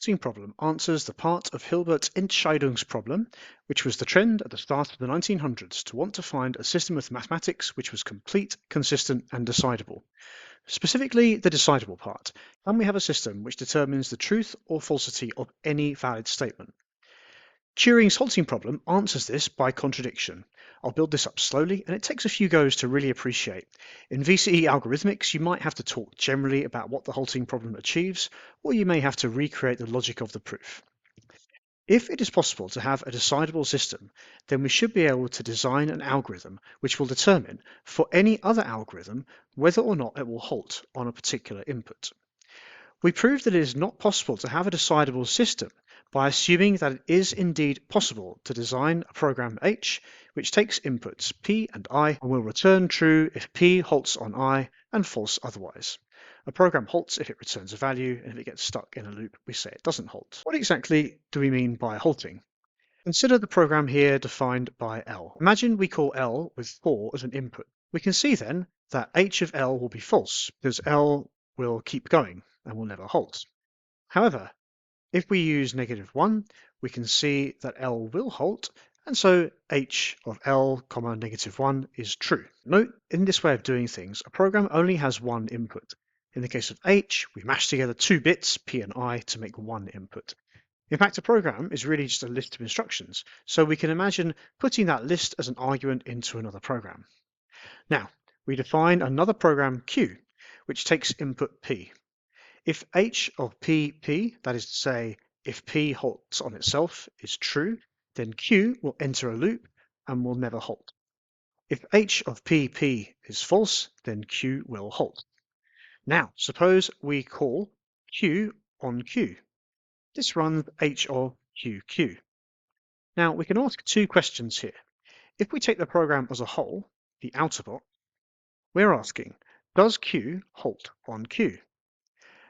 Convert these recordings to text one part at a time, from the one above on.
Halting Problem answers the part of Hilbert's Entscheidungsproblem, which was the trend at the start of the 1900s to want to find a system of mathematics which was complete, consistent, and decidable. Specifically, the decidable part. Can we have a system which determines the truth or falsity of any valid statement? Turing's halting problem answers this by contradiction. I'll build this up slowly, and it takes a few goes to really appreciate. In VCE Algorithmics, you might have to talk generally about what the halting problem achieves, or you may have to recreate the logic of the proof. If it is possible to have a decidable system, then we should be able to design an algorithm which will determine, for any other algorithm, whether or not it will halt on a particular input. We proved that it is not possible to have a decidable system by assuming that it is indeed possible to design a program H which takes inputs P and I and will return true if P halts on I and false otherwise. A program halts if it returns a value, and if it gets stuck in a loop, we say it doesn't halt. What exactly do we mean by halting? Consider the program here defined by L. Imagine we call L with 4 as an input. We can see then that H of L will be false because L will keep going and will never halt. However, if we use -1, we can see that L will halt, and so H of L, -1 is true. Note, in this way of doing things, a program only has one input. In the case of H, we mash together 2 bits, P and I, to make one input. In fact, a program is really just a list of instructions, so we can imagine putting that list as an argument into another program. Now, we define another program Q, which takes input P. If H of P, that is to say, if P halts on itself, is true, then Q will enter a loop and will never halt. If H of P is false, then Q will halt. Now, suppose we call Q on Q. This runs H of QQ. Now, we can ask two questions here. If we take the program as a whole, the outer box, we're asking, does Q halt on Q?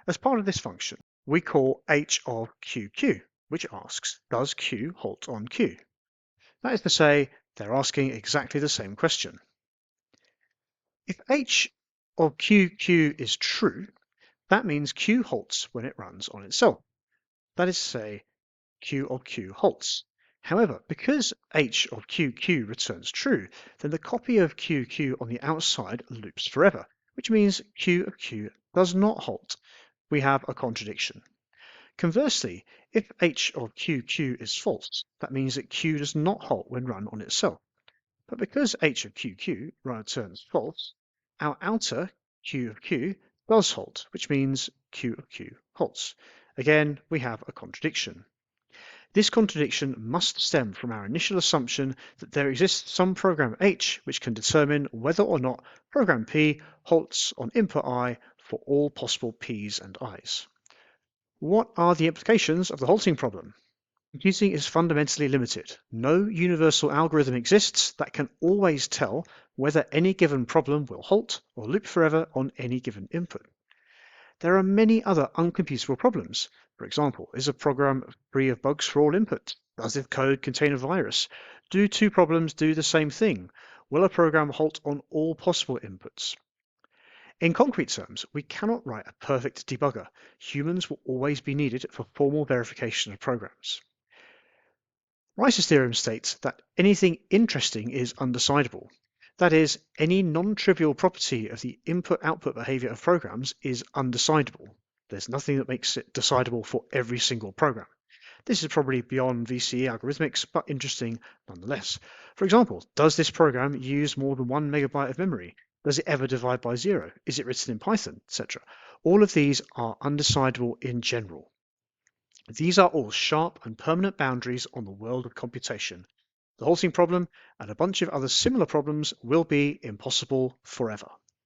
As part of this function, we call H of QQ, which asks, does Q halt on Q? That is to say, they're asking exactly the same question. If H of QQ is true, that means Q halts when it runs on itself. That is to say, Q of Q halts. However, because H of QQ returns true, then the copy of QQ on the outside loops forever, which means Q of Q does not halt. We have a contradiction. Conversely, if H of QQ is false, that means that Q does not halt when run on itself. But because H of QQ returns false, our outer Q of Q does halt, which means Q of Q halts. Again, we have a contradiction. This contradiction must stem from our initial assumption that there exists some program H which can determine whether or not program P halts on input I for all possible P's and I's. What are the implications of the halting problem? Computing is fundamentally limited. No universal algorithm exists that can always tell whether any given problem will halt or loop forever on any given input. There are many other uncomputable problems. For example, is a program free of bugs for all inputs? Does the code contain a virus? Do two problems do the same thing? Will a program halt on all possible inputs? In concrete terms, we cannot write a perfect debugger. Humans will always be needed for formal verification of programs. Rice's theorem states that anything interesting is undecidable. That is, any non-trivial property of the input-output behavior of programs is undecidable. There's nothing that makes it decidable for every single program. This is probably beyond VCE algorithmics, but interesting nonetheless. For example, does this program use more than 1 megabyte of memory? Does it ever divide by 0? Is it written in Python, etc.? All of these are undecidable in general. These are all sharp and permanent boundaries on the world of computation. The halting problem and a bunch of other similar problems will be impossible forever.